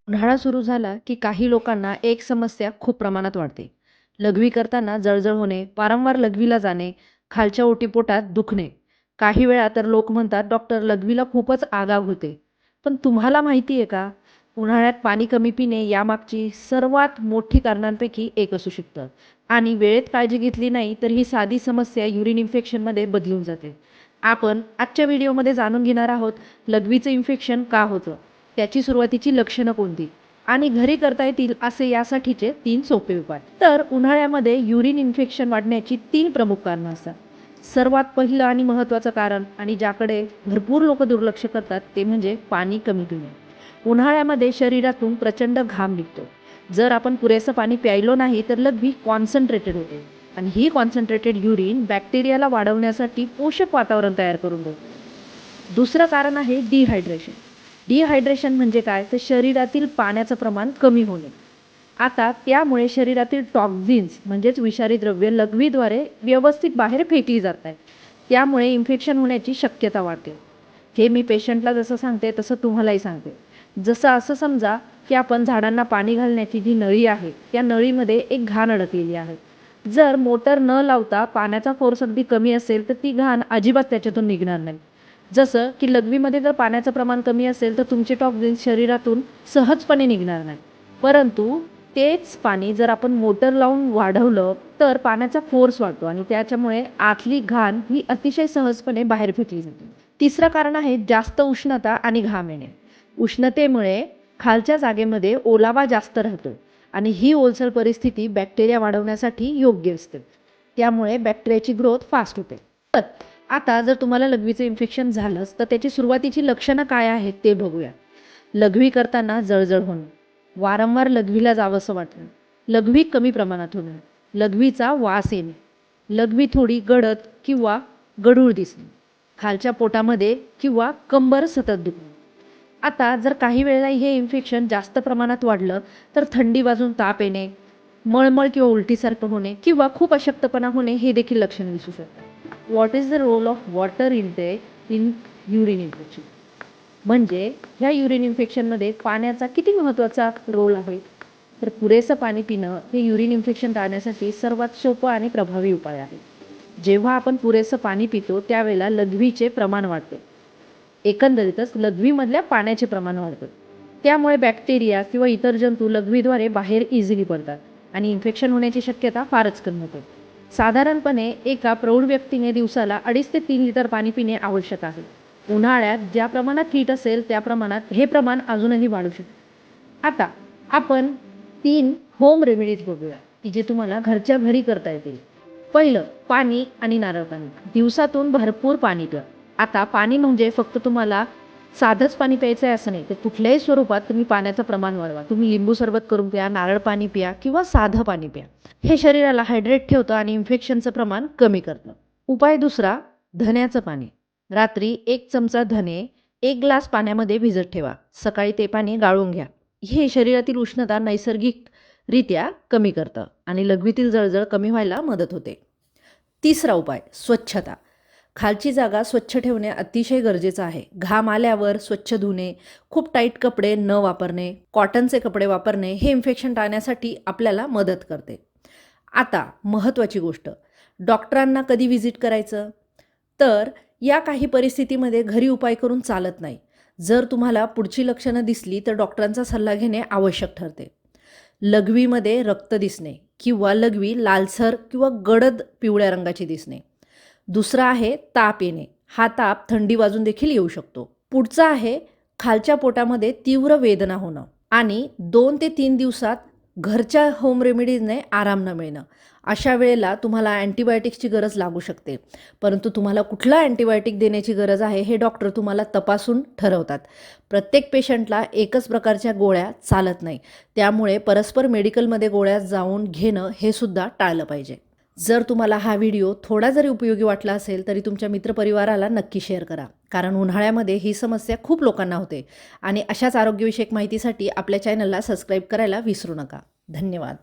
उन्हाळा सुरू झाला की काही लोकांना एक समस्या खूप प्रमाणात वाढते. लघवी करताना जळजळ होणे, वारंवार लघवीला जाणे, खालच्या ओटीपोटात दुखणे. काही वेळा तर लोक म्हणतात, डॉक्टर लघवीला खूपच आगाग होते. पण तुम्हाला माहिती आहे का? उन्हाळ्यात पाणी कमी पिणे यामागची सर्वात मोठी कारणांपैकी एक असू शकतं. आणि वेळेत काळजी घेतली नाही तर ही साधी समस्या युरिन इन्फेक्शनमध्ये बदलून जाते. आपण आजच्या व्हिडिओमध्ये जाणून घेणार आहोत लघवीचं इन्फेक्शन का होतं, त्याची सुरुवातीची लक्षणं कोणती आणि घरी करता येतील असे यासाठीचे 3 सोपे उपाय. तर उन्हाळ्यामध्ये युरिन इन्फेक्शन वाढण्याची 3 प्रमुख कारणं असतात. सर्वात पहिलं आणि महत्त्वाचं कारण आणि ज्याकडे भरपूर लोक दुर्लक्ष करतात ते म्हणजे पाणी कमी पिणे. उन्हाळ्यामध्ये शरीरातून प्रचंड घाम निघतो. जर आपण पुरेसं पाणी प्यायलो नाही तर लघवी कॉन्सन्ट्रेटेड होते आणि ही कॉन्सन्ट्रेटेड युरिन बॅक्टेरियाला वाढवण्यासाठी पोषक वातावरण तयार करून देते. दुसरं कारण आहे डिहायड्रेशन. डिहायड्रेशन म्हणजे काय? तर शरीरातील पाण्याचं प्रमाण कमी होणे. आता त्यामुळे शरीरातील टॉक्झिन्स म्हणजेच विषारी द्रव्य लघवीद्वारे व्यवस्थित बाहेर फेकली जात आहेत. त्यामुळे इन्फेक्शन होण्याची शक्यता वाढते. हे मी पेशंटला जसं सांगते तसं तुम्हालाही सांगते. जसं असं समजा की आपण झाडांना पाणी घालण्याची जी नळी आहे त्या नळीमध्ये एक घाण अडकलेली आहे. जर मोटर न लावता पाण्याचा फोर्स अगदी कमी असेल तर ती घाण अजिबात त्याच्यातून निघणार नाही. जसं की लघवीमध्ये जर पाण्याचं प्रमाण कमी असेल तर तुमचे टॉक्झिन्स शरीरातून सहजपणे निघणार नाही. परंतु तेच पाणी जर आपण मोटर लावून वाढवलं तर पाण्याचा फोर्स वाढतो आणि त्याच्यामुळे आतली घाण ही अतिशय सहजपणे बाहेर फेकली जाते. तिसरं कारण आहे जास्त उष्णता आणि घाम येणे. उष्णतेमुळे खालच्या जागेमध्ये ओलावा जास्त राहतो आणि ही ओलसर परिस्थिती बॅक्टेरिया वाढवण्यासाठी योग्य असते. त्यामुळे बॅक्टेरियाची ग्रोथ फास्ट होते. तर आता जर तुम्हाला लघवीचं इन्फेक्शन झालंच तर त्याची सुरुवातीची लक्षणं काय आहेत ते बघूया. लघवी करताना जळजळ होणं, वारंवार लघवीला जावंसं वाटणं, लघवी कमी प्रमाणात होणं, लघवीचा वास येणे, लघवी थोडी गडद किंवा गढूळ दिसणे, खालच्या पोटामध्ये किंवा कंबर सतत दुखणे. आता जर काही वेळेला हे इन्फेक्शन जास्त प्रमाणात वाढलं तर थंडी वाजून ताप येणे, मळमळ किंवा उलटीसारखं होणे किंवा खूप अशक्तपणा होणे हे देखील लक्षण दिसू शकतात. What is the role of water intake in urine infection? म्हणजे ह्या युरिन इन्फेक्शनमध्ये पाण्याचा किती महत्त्वाचा रोल आहे? तर पुरेसं पाणी पिणं हे युरिन इन्फेक्शन टाळण्यासाठी सर्वात सोपं आणि प्रभावी उपाय आहे. जेव्हा आपण पुरेसं पाणी पितो त्यावेळेला लघवीचे प्रमाण वाढते. एकंदरीतच लघवीमधल्या पाण्याचे प्रमाण वाढतं. त्यामुळे बॅक्टेरिया किंवा इतर जंतू लघवीद्वारे बाहेर इझिली पडतात आणि इन्फेक्शन होण्याची शक्यता फारच कमी होते. साधारणपणे एका प्रौढ व्यक्तीने दिवसाला 2.5 ते 3 लिटर पाणी पिणे आवश्यक आहे. उन्हाळ्यात ज्या प्रमाणात हीट असेल त्या प्रमाणात हे प्रमाण अजूनही वाढू शकते. आता आपण 3 होम रेमेडीज बघूया की जे तुम्हाला घरच्या घरी करता येतील. पहिलं, पाणी आणि नारळ पाणी. दिवसातून भरपूर पाणी प्या. आता पाणी म्हणजे फक्त तुम्हाला साधंच पाणी प्यायचं आहे असं नाही, तर कुठल्याही स्वरूपात तुम्ही पाण्याचं प्रमाण वाढवा. तुम्ही लिंबू सरबत करून प्या, नारळ पाणी प्या किंवा साधं पाणी प्या. हे शरीराला हायड्रेट ठेवतं आणि इन्फेक्शनचं प्रमाण कमी करतं. उपाय दुसरा, धण्याचं पाणी. रात्री 1 चमचा धने 1 ग्लास पाण्यामध्ये भिजत ठेवा. सकाळी ते पाणी गाळून घ्या. हे शरीरातील उष्णता नैसर्गिकरित्या कमी करतं आणि लघवीतील जळजळ कमी व्हायला मदत होते. तिसरा उपाय, स्वच्छता. खालची जागा स्वच्छ ठेवणे अतिशय गरजेचं आहे. घाम आल्यावर स्वच्छ धुणे, खूप टाईट कपडे न वापरणे, कॉटनचे कपडे वापरणे हे इन्फेक्शन टाळण्यासाठी आपल्याला मदत करते. आता महत्त्वाची गोष्ट, डॉक्टरांना कधी व्हिजिट करायचं? तर या काही परिस्थितीमध्ये घरी उपाय करून चालत नाही. जर तुम्हाला पुढची लक्षणं दिसली तर डॉक्टरांचा सल्ला घेणे आवश्यक ठरते. लघवीमध्ये रक्त दिसणे किंवा लघवी लालसर किंवा गडद पिवळ्या रंगाची दिसणे. दुसरा आहे ताप येणे. हा ताप थंडी वाजून देखील येऊ शकतो. पुढचा आहे खालच्या पोटामध्ये तीव्र वेदना होणं आणि 2 ते 3 दिवसात घरच्या होम रेमेडीजने आराम न मिळणं. अशा वेळेला तुम्हाला अँटीबायोटिक्सची गरज लागू शकते. परंतु तुम्हाला कुठला अँटीबायोटिक देण्याची गरज आहे हे डॉक्टर तुम्हाला तपासून ठरवतात. प्रत्येक पेशंटला एकच प्रकारच्या गोळ्या चालत नाही. त्यामुळे परस्पर मेडिकलमध्ये गोळ्या जाऊन घेणं हे सुद्धा टाळलं पाहिजे. जर तुम्हाला हा व्हिडिओ थोडा जरी उपयोगी वाटला असेल तरी तुमच्या मित्रपरिवाराला नक्की शेअर करा. कारण उन्हाळ्यामध्ये ही समस्या खूप लोकांना होते आणि अशाच आरोग्यविषयक माहितीसाठी आपल्या चॅनलला सबस्क्राईब करायला विसरू नका. धन्यवाद.